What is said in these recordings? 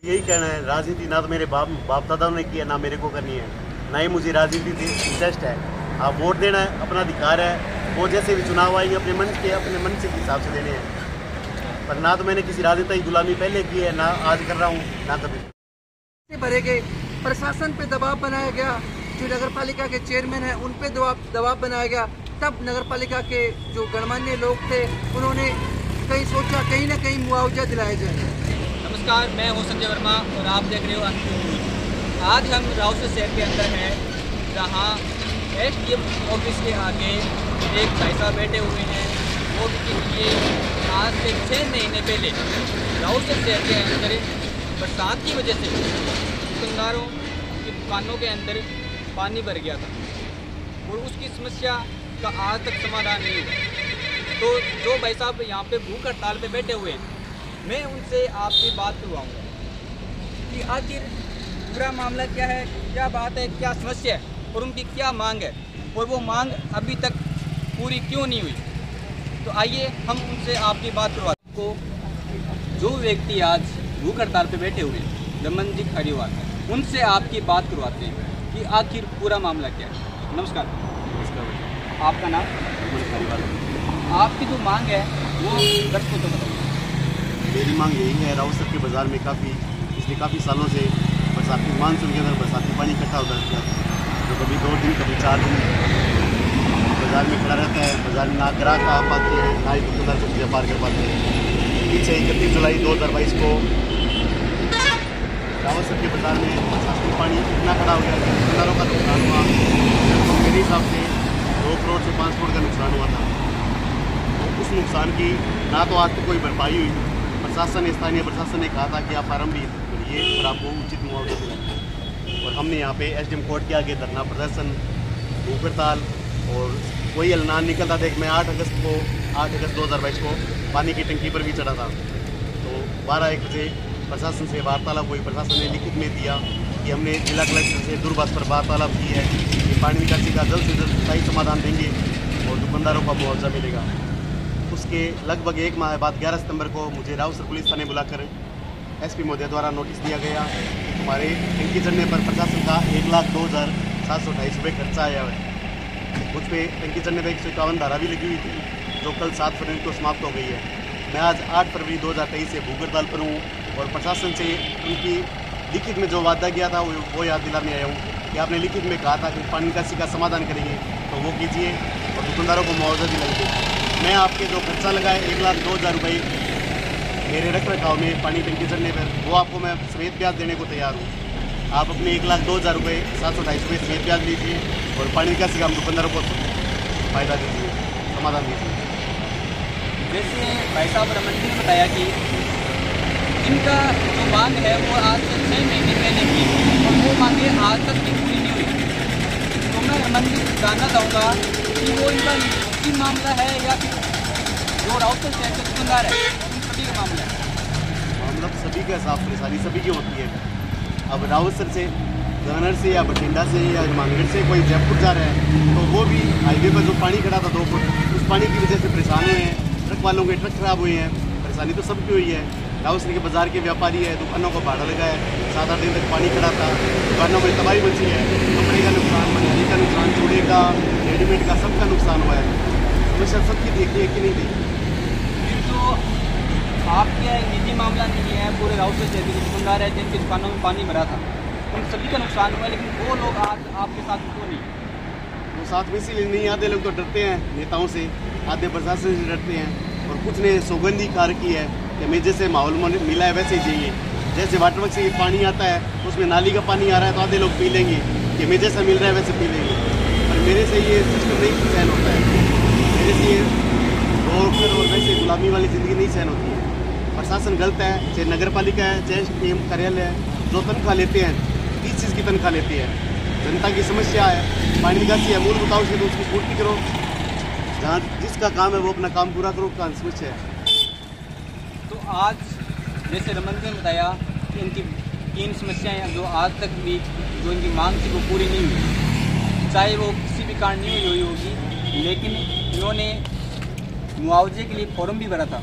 यही कहना है, राजनीति ना तो मेरे बाप दादाओं ने की है, ना मेरे को करनी है, ना ही मुझे राजनीति इंटरेस्ट है। आप वोट देना है, अपना अधिकार है, वो जैसे भी चुनाव आएंगे अपने मन से के हिसाब से देने हैं। पर ना तो मैंने किसी राजनीति की गुलामी पहले की है, ना आज कर रहा हूँ, ना कभी। भरे गए, प्रशासन पे दबाव बनाया गया, जो नगर पालिका के चेयरमैन हैं उन पे दबाव बनाया गया। तब नगर पालिका के जो गणमान्य लोग थे उन्होंने कहीं सोचा कहीं ना कहीं मुआवजा दिलाया जाए। नमस्कार, मैं हूं संजय वर्मा और आप देख रहे हो अंतिम न्यूज। आज हम राउसर शहर के अंदर हैं, जहां एसडीएम ऑफिस के आगे एक भाई साहब बैठे हुए हैं। वो ये आज से 6 महीने पहले राउसर शहर के अंदर बरसात की वजह से दुकानदारों की दुकानों के अंदर पानी भर गया था और उसकी समस्या का आज तक समाधान नहीं हुआ। तो जो भाई साहब यहाँ पे भूख हड़ताल पे बैठे हुए हैं, मैं उनसे आपकी बात करवाऊँगा कि आखिर पूरा मामला क्या है, क्या बात है, क्या समस्या है और उनकी क्या मांग है और वो मांग अभी तक पूरी क्यों नहीं हुई। तो आइए हम उनसे आपकी बात करवाते को जो व्यक्ति आज भूख हड़ताल पे बैठे हुए रमन जी खरीवाल, उनसे आपकी बात करवाते हैं कि आखिर पूरा मामला क्या है। नमस्कार। आपका नाम? रमन खरीवाल। आपकी जो मांग है वो दर्शकों को बताइए। मेरी मांग यही है, राउसर के बाज़ार में पिछले काफ़ी सालों से बरसाती मानसून के अंदर बरसाती पानी इकट्ठा होता है, जो कभी 2 दिन कभी 4 दिन बाज़ार में खड़ा रहता है। बाज़ार में ना ग्राहक आ पाते हैं, ना ही दुकानदार कुछ व्यापार कर पाते हैं। पीछे 31 जुलाई 2022 को राउसर के बाज़ार में बरसाती पानी इतना खड़ा हो गया कि दुकानदारों का नुकसान हुआ। तो मेरे हिसाब से 2 करोड़ से 5 करोड़ का नुकसान हुआ था। तो उस नुकसान की ना तो आज तक कोई भरपाई हुई। स्थानीय प्रशासन ने कहा था कि आप फार्म भी भरिए और आपको उचित मुआवजा मिलेगा। और हमने यहाँ पे एसडीएम कोर्ट के आगे धरना प्रदर्शन, भूख हड़ताल और कोई ऐलान निकलता था। मैं 8 अगस्त 2022 को पानी की टंकी पर भी चढ़ा था। तो 12-1 बजे प्रशासन से वार्तालाप हुई। प्रशासन ने लिखित में दिया कि हमने जिला कलेक्टर से दूरभाष पर वार्तालाप की है कि पानी निकासी का जल्द से जल्द स्थायी समाधान देंगे और दुकानदारों का मुआवजा मिलेगा। उसके लगभग 1 माह बाद 11 सितंबर को मुझे राउसर पुलिस थाने बुलाकर एसपी महोदय द्वारा नोटिस दिया गया कि तुम्हारे टंकी चढ़ने पर प्रशासन का 1,02,728 रुपये खर्चा आया है। मुझ पर टंकी चढ़ने पर 151 धारा भी लगी हुई थी, जो कल 7 फरवरी को समाप्त हो गई है। मैं आज 8 फरवरी 2023 से भूख हड़ताल पर हूँ और प्रशासन से उनकी लिखित में जो वादा किया था वो याद दिलाने आया हूँ कि आपने लिखित में कहा था कि पानी निकासी का समाधान करेंगे, तो वो कीजिए और दुकानदारों को मुआवजा दिलाइए। मैं आपके जो खर्चा लगा है 1,02,000 रुपये मेरे रख रखाव में पानी टंकी चढ़ने पर, वो आपको मैं समेत ब्याज देने को तैयार हूँ। आप अपने 1,02,000 रुपये 728 रुपये समेत ब्याज लीजिए और पानी निकासी का हम दुकानदारों को फ़ायदा दीजिए, समाधान दीजिए। जैसे भाई साहब रमन जी ने बताया कि इनका जो मांग है वो आज से 6 महीने पहले की और वो मांगे आज तक भी पूरी नहीं हुई। तो मैं रमन जी जानना चाहूँगा कि वो इनका निजी मामला है या फिर जो राउसर शहर के दुकानदार है उन सभी का मामला है? मामला तो सभी का साफ परेशानी सभी की होती है। अब राउसर से, गनर से या बठिंडा से या मांगड़ से कोई जयपुर जा रहा है तो वो भी हाईवे पर जो पानी खड़ा था 2 फुट, उस पानी की वजह से परेशान हुए हैं। ट्रक वालों के ट्रक खराब हुए हैं, परेशानी तो सबकी हुई है। राउसर के बाज़ार के व्यापारी है, दुकानों को भाड़ा लगा है, 7-8 दिन तक पानी खड़ा था, दुकानों में तबाही मची है, कपड़े का नुकसान, मनाली का नुकसान, चूड़े का, रेडीमेड का, सबका नुकसान हुआ है। समस्या सबकी देखी है कि नहीं देखी। फिर जो आपका निजी मामला नहीं है, पूरे राउसर शहर के दुकानदार है जिनकी दुकानों में पानी भरा था, उन सभी का नुकसान हुआ, लेकिन वो लोग आज आपके साथ क्यों नहीं? वो साथ में इसीलिए नहीं, आधे लोग तो डरते हैं नेताओं से, आधे प्रशासन से डरते हैं और कुछ ने सौगंध ही खा रखी है कि हमें जैसे माहौल मिला है वैसे ही चाहिए। जैसे वाटर वर्क से ये पानी आता है उसमें नाली का पानी आ रहा है तो आधे लोग पी लेंगे कि हमें जैसा मिल रहा है वैसे पी लेंगे। पर मेरे से ये सिस्टम नहीं सहन होता है। मेरे से ये रोकर और वैसे गुलामी वाली ज़िंदगी नहीं सहन होती है। प्रशासन गलत है, चाहे नगर पालिका है, चाहे एसडीएम कार्यालय है, जो तनख्वाह लेते हैं 30 चीज़ की तनख्वाह लेती है। जनता की समस्या है, पानी निकासी है, मूलभूत आवश्यकता तो उसकी पूर्ति करो। जहाँ जिसका काम है वो अपना काम पूरा करो, कहाँ समस्या है। तो आज जैसे रमन जी ने बताया कि इनकी 3 समस्याएं जो आज तक भी जो इनकी मांग थी वो पूरी नहीं हुई, चाहे वो किसी भी कारण नहीं हुई होगी, लेकिन इन्होंने मुआवजे के लिए फॉर्म भी भरा था,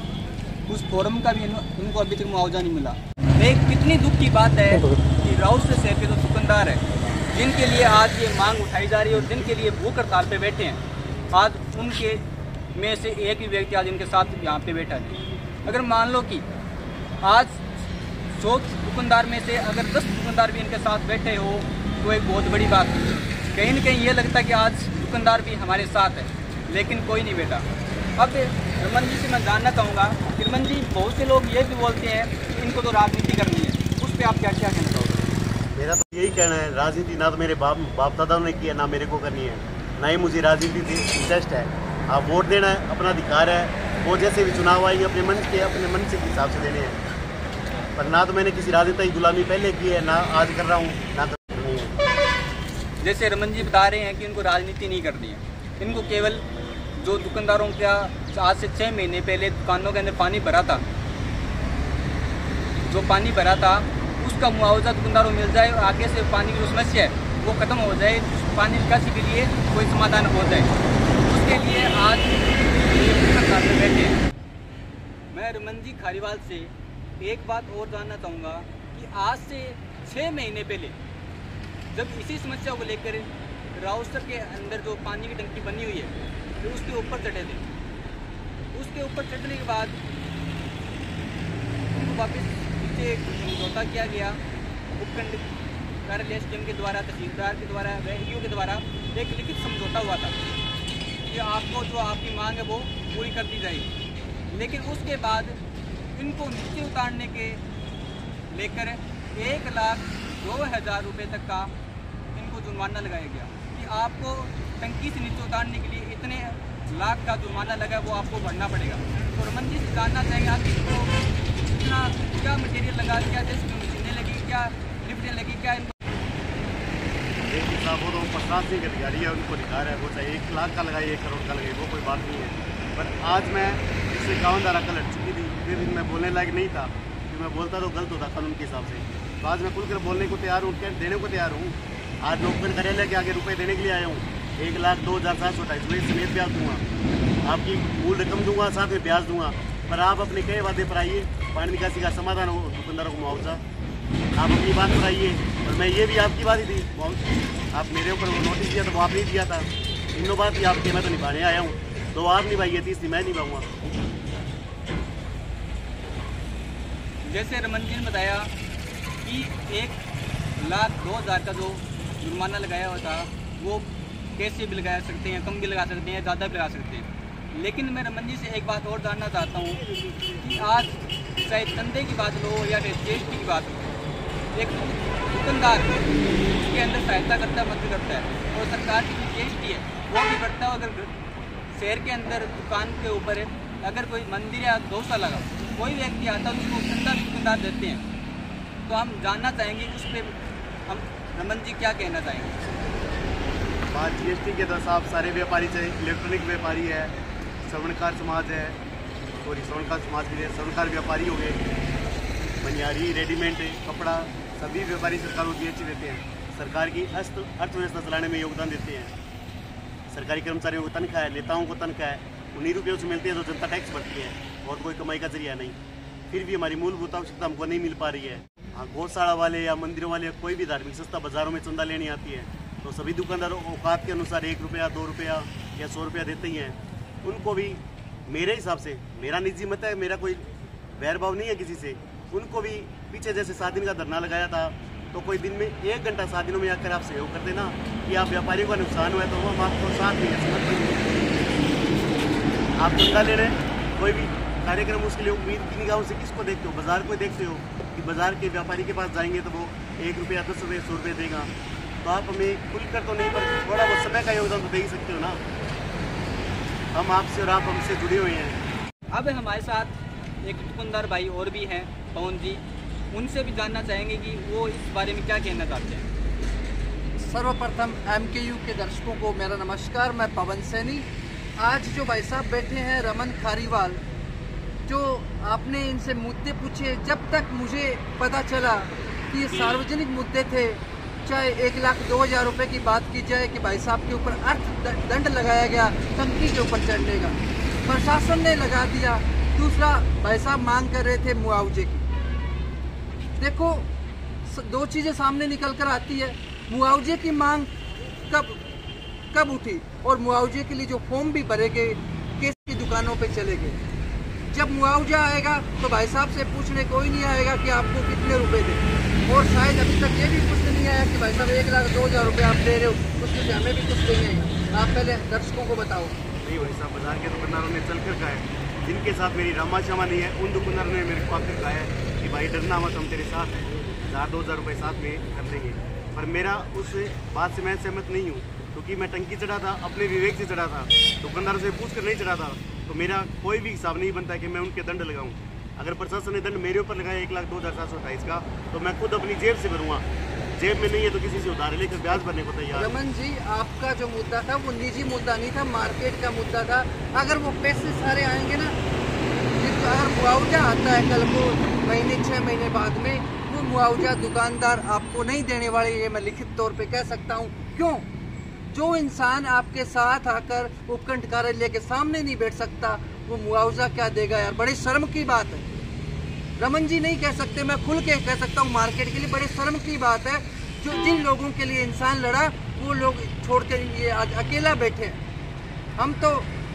उस फॉर्म का भी इनको अभी तक मुआवजा नहीं मिला। लेकिन कितनी दुख की बात है कि राउत से शहर के जो दुकानदार है, जिनके लिए आज ये मांग उठाई जा रही है और जिनके लिए भूख हड़ताल पे बैठे हैं, आज उनके में से एक भी व्यक्ति आज इनके साथ यहाँ पे बैठा है। अगर मान लो कि आज 100 दुकानदार में से अगर 10 दुकानदार भी इनके साथ बैठे हो तो एक बहुत बड़ी बात है। कहीं ना कहीं ये लगता है कि आज दुकानदार भी हमारे साथ है, लेकिन कोई नहीं बैठा। अब रमन जी से मैं जानना चाहूँगा, रमन जी, बहुत से लोग ये भी बोलते हैं कि इनको तो राजनीति करनी है, उस पर आप क्या क्या कहना चाहोगे? मेरा तो यही कहना है, राजनीति ना तो मेरे बाप दादा ने की है, ना मेरे को करनी है, ना ही मुझे राजनीति से इंटरेस्ट है। आप वोट देना है, अपना अधिकार है, वो जैसे भी चुनाव आएंगे अपने मन से हिसाब से देने हैं। पर ना तो मैंने किसी राजनीति की गुलामी पहले की है, ना आज कर रहा हूँ, ना करनी है। जैसे रमन जी बता रहे हैं कि इनको राजनीति नहीं करनी है, इनको केवल जो दुकानदारों का आज से 6 महीने पहले दुकानों के अंदर पानी भरा था, जो पानी भरा था उसका मुआवजा दुकानदारों को मिल जाए और आगे से पानी की जो समस्या है वो ख़त्म हो जाए, पानी निकासी के लिए कोई समाधान हो जाए, उसके लिए आज ये बैठे हैं। मैं रमन जी खारीवाल से एक बात और जानना चाहूँगा कि आज से 6 महीने पहले जब इसी समस्या को लेकर राउसर के अंदर जो पानी की टंकी बनी हुई है तो उसके ऊपर चढ़े थे, उसके ऊपर चढ़ने के बाद उनको वापस नीचे समझौता किया गया। उपखंड कार्यालय एसडीएम के द्वारा, तहसीलदार के द्वारा, ईओ के द्वारा एक लिखित समझौता हुआ था कि आपको जो आपकी मांग है वो पूरी कर दी जाएगी। लेकिन उसके बाद इनको नीचे उतारने के लेकर 1,02,000 रुपये तक का इनको जुर्माना लगाया गया कि आपको टंकी से नीचे उतारने के लिए इतने लाख का जुर्माना लगा, वो आपको भरना पड़ेगा। तो रमन जी से जानना चाहेंगे, आप इसको इतना क्या मटेरियल लगा, क्या जैसे मशीनें लगी, क्या लिफ्टें लगी, क्या इनको वो तो प्रशासनिक अधिकारी है, उनको अधिकार है, वो चाहे 1 लाख का लगाए 1 करोड़ का लगाए, वो कोई बात नहीं है। पर आज मैं इससे 51 धारा कल हट चुकी थी, फिर मैं बोलने लायक नहीं था, कि मैं बोलता तो गलत होता कानून के हिसाब से। तो आज मैं खुलकर बोलने को तैयार हूँ, देने को तैयार हूँ। आज मैं उपखंड कार्यालय के आगे रुपये देने के लिए आया हूँ। 1,02,728 समेत ब्याज दूंगा, आपकी मूल रकम दूंगा, साथ में ब्याज दूंगा। पर आप अपने कई वादे पर आइए, पानी निकासी का समाधान हो, दुकानदारों को मुआवजा, आप अपनी बात पर आइए। और मैं ये भी आपकी बात ही थी, आप मेरे ऊपर नोटिस दिया था, वो आपने दिया था, तीनों बात ही आपके, मैं तो निभाने आया हूँ। 2 आप निभाइए, तीसरी मैं निभाऊंगा। जैसे रमन जी ने बताया कि 1,02,000 का जो जुर्माना लगाया हुआ था वो कैसे भी लगा सकते हैं, कम भी लगा सकते हैं, ज़्यादा भी लगा सकते हैं। लेकिन मैं रमन जी से एक बात और जानना चाहता हूँ कि आज चाहे धंधे की बात हो या जीएसटी की बात हो, एक दुकानदार उसके अंदर सहायता करता है, मदद करता है, और सरकार की जो जीएसटी है वो भी करता है। अगर शहर के अंदर दुकान के ऊपर अगर कोई मंदिर या गौशाला लगा, कोई व्यक्ति आता है उसको धंधा दुकानदार देते हैं। तो हम जानना चाहेंगे उस पर हम रमन जी क्या कहना चाहेंगे? बात जीएसटी के तो साहब सारे व्यापारी, चाहे इलेक्ट्रॉनिक व्यापारी है, श्रवणकार समाज है, और श्रवणकार समाज के लिए श्रवणकार व्यापारी हो गए, बनियारी, रेडीमेड कपड़ा, सभी व्यापारी सरकार को जीएसटी देते हैं। सरकार की अर्थव्यवस्था चलाने में योगदान देते हैं। सरकारी कर्मचारियों को तनख्वाह है, नेताओं को तनख्वाह है, उन्हीं रुपयों से मिलती है जो जनता टैक्स भरती है, और कोई कमाई का जरिया नहीं। फिर भी हमारी मूलभूत आवश्यकता हमको नहीं मिल पा रही है। हाँ, गौशाला वाले या मंदिरों वाले, कोई भी धार्मिक संस्था बाज़ारों में चंदा लेनी आती है तो सभी दुकानदार औकात के अनुसार 1 रुपया, 2 रुपया या 100 रुपया देते ही हैं। उनको भी मेरे हिसाब से, मेरा निजी मत है, मेरा कोई बैरभाव नहीं है किसी से, उनको भी पीछे जैसे 7 दिन का धरना लगाया था, तो कोई दिन में 1 घंटा 7 दिनों में आकर आप सहयोग करते ना कि आप व्यापारियों का नुकसान हुआ है तो हम आपको 7 महीने आप चंदा ले रहे हैं। कोई भी कार्यक्रम उसके लिए उम्मीद की निगाहों से किसको देखते हो? बाजार को देखते हो कि बाजार के व्यापारी के पास जाएंगे तो वो 1 रुपया, 10 रुपये, 100 रुपये देगा। तो आप हमें खुलकर तो नहीं, पर थोड़ा बहुत समय का योगदान तो दे ही सकते हो ना। हम आपसे और आप हमसे जुड़े हुए हैं। अब हमारे साथ एक दुकानदार भाई और भी हैं, पवन जी, उनसे भी जानना चाहेंगे कि वो इस बारे में क्या कहना चाहते हैं। सर्वप्रथम MKU के दर्शकों को मेरा नमस्कार, मैं पवन सैनी। आज जो भाई साहब बैठे हैं रमन खारीवाल, जो आपने इनसे मुद्दे पूछे, जब तक मुझे पता चला कि ये सार्वजनिक मुद्दे थे, चाहे 1,02,000 रुपये की बात की जाए कि भाई साहब के ऊपर अर्थदंड लगाया गया टंकी के ऊपर चढ़ने का, प्रशासन ने लगा दिया। दूसरा, भाई साहब मांग कर रहे थे मुआवजे की। देखो, दो चीज़ें सामने निकल कर आती है। मुआवजे की मांग कब उठी और मुआवजे के लिए जो फॉर्म भी भरे गए केस की दुकानों पे चले गए। जब मुआवजा आएगा तो भाई साहब से पूछने कोई नहीं आएगा कि आपको कितने रुपए दें, और शायद अभी तक ये भी पूछने नहीं आया कि भाई साहब 1,02,000 रुपये आप दे रहे हो, उसमें से हमें भी कुछ देंगे। आप पहले दर्शकों को बताओ। नहीं भाई साहब, बाजार के दुकानदारों ने चल कर कहा है, जिनके साथ मेरी रामा क्षमा नहीं है, उन दुकानदारों ने मेरे को आकर कहा है कि भाई डरना मत, हम तेरे साथ हैं, 1,000-2,000 रुपये साथ में कर देंगे। पर मेरा उस बात से मैं सहमत नहीं हूँ, क्योंकि मैं टंकी चढ़ा था, अपने विवेक से चढ़ा था, दुकानदारों से पूछ कर नहीं चढ़ा था। तो मेरा कोई भी हिसाब नहीं बनता कि मैं उनके दंड लगाऊं। अगर प्रशासन ने दंड मेरे ऊपर लगाया 1,02,728 का, तो मैं खुद अपनी जेब से भरूंगा। जेब में नहीं है तो किसी से उधार लेकर ब्याज भरने को तैयार। रमन जी, आपका जो मुद्दा था वो निजी मुद्दा नहीं था, मार्केट का मुद्दा था। अगर वो पैसे सारे आएंगे ना, अगर मुआवजा आता है कल को महीने 6 महीने बाद में, वो मुआवजा दुकानदार आपको नहीं देने वाले, ये मैं लिखित तौर पे कह सकता हूँ। क्यों? जो इंसान आपके साथ आकर उपखंड कार्यालय के सामने नहीं बैठ सकता, वो मुआवजा क्या देगा यार? बड़ी शर्म की बात है। रमन जी नहीं कह सकते, मैं खुल के कह सकता हूँ मार्केट के लिए बड़े शर्म की बात है। जो जिन लोगों के लिए इंसान लड़ा, वो लोग छोड़ के ये आज अकेला बैठे हैं। हम तो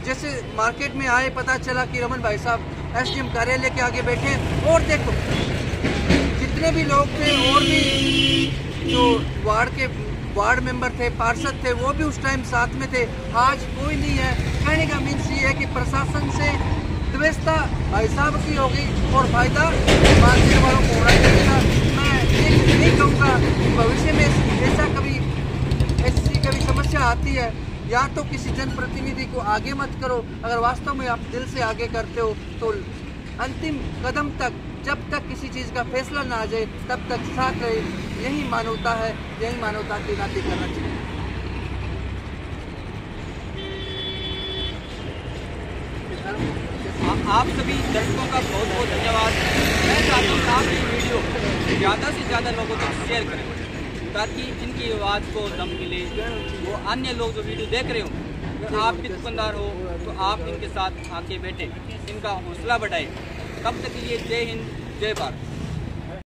जैसे मार्केट में आए, पता चला कि रमन भाई साहब एसडीएम कार्यालय के आगे बैठे हैं, और देखो जितने भी लोग थे और भी जो वार्ड मेंबर थे, पार्षद थे, वो भी उस टाइम साथ में थे। आज कोई नहीं है। कहने का मीन्स ये है कि प्रशासन से व्यवस्था भाई साहब की होगी और फायदा मार्केट वालों को होना चाहिए। मैं ये नहीं कहूँगा कि भविष्य में ऐसी कभी समस्या आती है, या तो किसी जनप्रतिनिधि को आगे मत करो। अगर वास्तव में आप दिल से आगे करते हो तो अंतिम कदम तक, जब तक किसी चीज़ का फैसला ना आ जाए, तब तक साथ रहे। यही मानवता है, यही मानवता के नाते करना चाहिए। आप सभी दर्शकों का बहुत बहुत धन्यवाद। मैं चाहता हूँ आप ये वीडियो ज़्यादा से ज़्यादा लोगों तक शेयर करें, ताकि इनकी आवाज़ को दम मिले। वो अन्य लोग जो वीडियो देख रहे हो, आप भी दुकानदार हो तो आप इनके साथ आके बैठे, इनका हौसला बढ़ाए। तब तक के लिए जय हिंद, जय भारत।